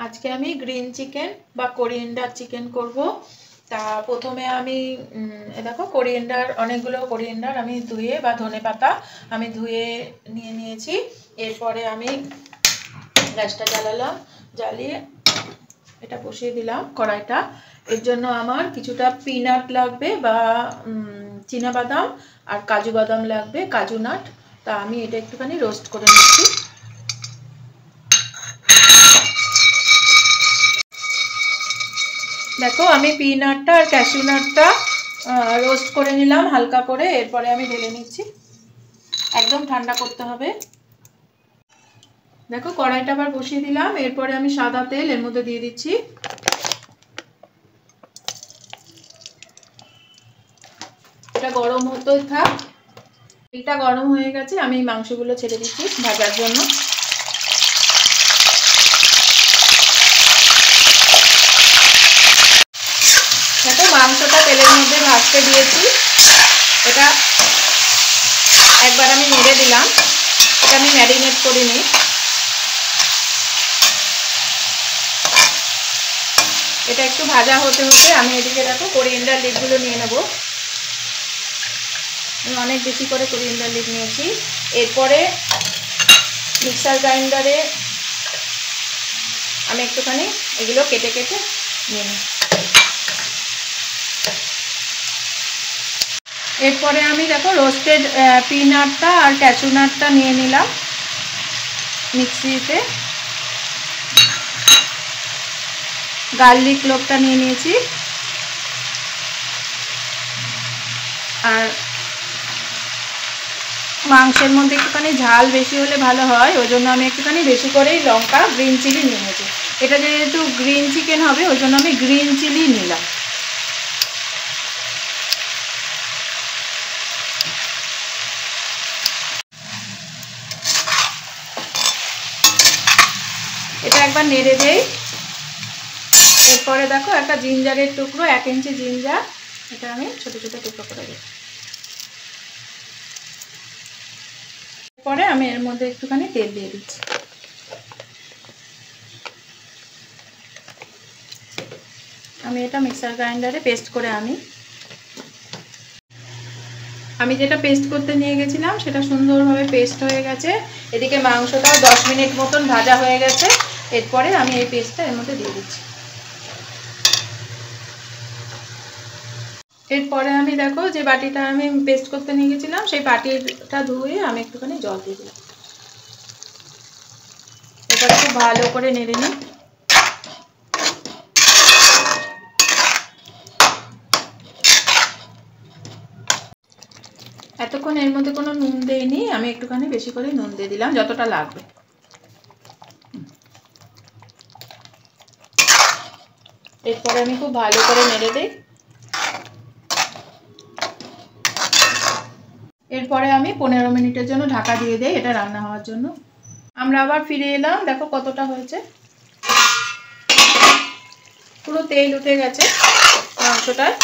আজকে আমি green chicken বা কোরিয়েন্ডার চিকেন করব। তা প্রথমে আমি দেখো কোরিয়েন্ডার, অনেকগুলো কোরিয়েন্ডার আমি ধুয়ে বা ধনেপাতা আমি ধুয়ে নিয়ে নিয়েছি। এরপরে আমি গ্যাসটা জ্বালালাম, জ্বালিয়ে এটা বসিয়ে দিলাম কড়াইটা। এর জন্য আমার কিছুটা পিনাট লাগবে বা চীনাবাদাম আর কাজু বাদাম লাগবে, কাজু নাট। তা আমি এটা একটুখানি রোস্ট করে নিচ্ছি। দেখো আমি পিনাটটা আর ক্যাশু নাটটা রোস্ট করে নিলাম হালকা করে। এরপরে আমি ঢেলে নিচ্ছি, একদম ঠান্ডা করতে হবে। দেখো কড়াইটা আবার বসিয়ে দিলাম। এরপরে আমি সাদা তেল এর মধ্যে দিয়ে দিচ্ছি। এটা গরম হতেই থাক। তেলটা গরম হয়ে গেছে, আমি মাংসগুলো ছেড়ে দিচ্ছি ভাজার জন্য। দেখো মাংসটা তেলের মধ্যে ভাজতে দিয়েছি। এটা একবার আমি নেড়ে দিলাম, এটা আমি ম্যারিনেট করিনি। এটা একটু ভাজা হতে হতে আমি এদিকে দেখো কোরিয়েন্ডার লিভগুলো নিয়ে নেব। আমি অনেক বেশি করে কোরিয়েন্ডার লিভ নিয়েছি। এরপরে মিক্সার গ্রাইন্ডারে আমি একটুখানি এগুলো কেটে কেটে নিয়ে নিই। এরপরে আমি দেখো রোস্টেড পিনাটটা আর ক্যাশু নাটটা নিয়ে নিলাম মিক্সিতে। গার্লিক ক্লোভটা নিয়ে নিয়েছি। আর মাংসের মধ্যে একটুখানি ঝাল বেশি হলে ভালো হয়, ওই জন্য আমি একটুখানি বেশি করেই লঙ্কা গ্রিন চিলি নিয়ে নিয়েছি। এটা যেহেতু গ্রিন চিকেন হবে ওই জন্য আমি গ্রিন চিলি নিলাম। এটা একবার নেড়ে দেই। এরপরে দেখো একটা জিঞ্জারের টুকরো, 1 ইঞ্চি জিঞ্জার, এটা আমি ছোট ছোট টুকরো করে দিই। পরে আমি এর মধ্যে একটুখানি তেল দিয়ে দিচ্ছি। আমি এটা মিক্সার গ্রাইন্ডারে পেস্ট করে আনি। আমি যেটা পেস্ট করতে নিয়ে গেছিলাম সেটা সুন্দরভাবে পেস্ট হয়ে গেছে। এদিকে মাংসটাও 10 মিনিট মতন ভাজা হয়ে গেছে। এরপরে আমি এই পেস্টটা এর মধ্যে দিয়ে দিচ্ছি। এরপরে আমি দেখো যে বাটিটা আমি পেস্ট করতে নিয়ে গেছিলাম সেই বাটিটা ধুয়ে আমি একটুখানি জল দিয়ে দিলাম। এরপরে খুব ভালো করে নেড়ে নিই। এতক্ষণ এর মধ্যে কোনো নুন দেইনি, আমি একটুখানি বেশি করে নুন দিয়ে দিলাম যতটা লাগবে। এরপরে আমি খুব ভালো করে নেড়ে দিই। এরপরে আমি 15 মিনিটের জন্য ঢাকা দিয়ে দিই এটা রান্না হওয়ার জন্য। আমরা আবার ফিরে এলাম, দেখো কতটা হয়েছে। পুরো তেল উঠে গেছে মাংসটায়।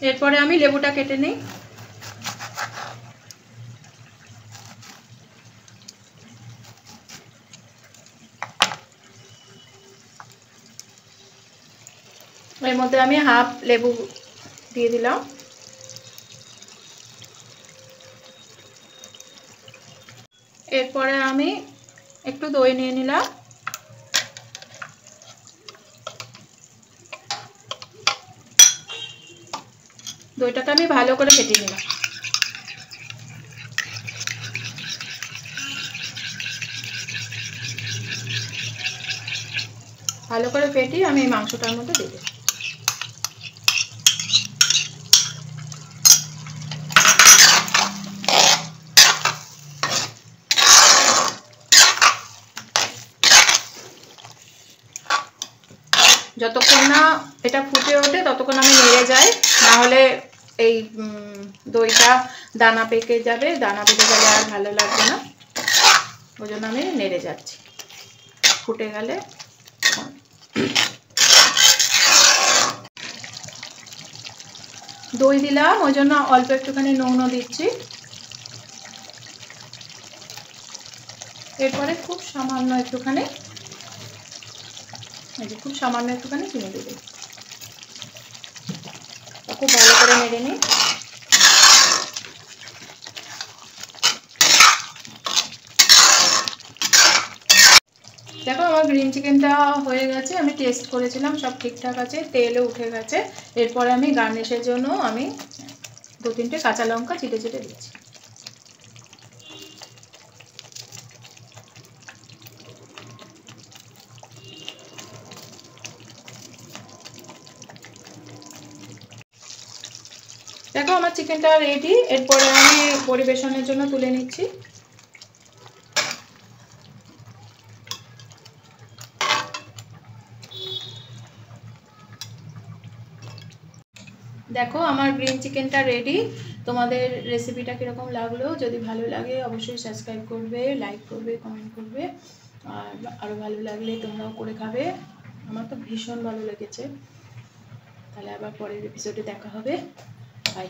এরপরে আমি লেবুটা কেটে নিই। এর মধ্যে আমি হাফ লেবু দিয়ে দিলাম। এরপরে আমি একটু দই নিয়ে নিলাম। দইটাকে আমি ভালো করে ফেটিয়ে নিলাম। ভালো করে ফেটিয়ে আমি এই মাংসটার মধ্যে দিয়ে দিই। যতক্ষণ না এটা ফুটে ওঠে ততক্ষণ আমি নেড়ে যাই, না হলে এই দইটা দানা পেকে যাবে, দানা পেকে গেলে আর ভালো লাগবে না। ওই জন্য আমি নেড়ে যাচ্ছি। ফুটে গেলে দই দিলাম, ওই জন্য অল্প একটুখানি নুনও দিচ্ছি। এরপরে খুব সামান্য একটুখানি চিনি দেবে। খুব ভালো করে নেড়ে নিই। দেখো আমার গ্রিন চিকেনটা হয়ে গেছে, আমি টেস্ট করেছিলাম, সব ঠিকঠাক আছে, তেলও উঠে গেছে। এরপরে আমি গার্নিশের জন্য আমি 2-3টে কাঁচা লঙ্কা চিটে চিটে দিচ্ছি। দেখো আমার চিকেনটা রেডি। এরপরে আমি পরিবেশনের জন্য তুলে নিচ্ছি। দেখো আমার গ্রিন চিকেনটা রেডি। তোমাদের রেসিপিটা কীরকম লাগলো? যদি ভালো লাগে অবশ্যই সাবস্ক্রাইব করবে, লাইক করবে, কমেন্ট করবে। আর আরও ভালো লাগলে তোমরাও করে খাবে। আমার তো ভীষণ ভালো লেগেছে। তাহলে আবার পরের এপিসোডে দেখা হবে। বাই।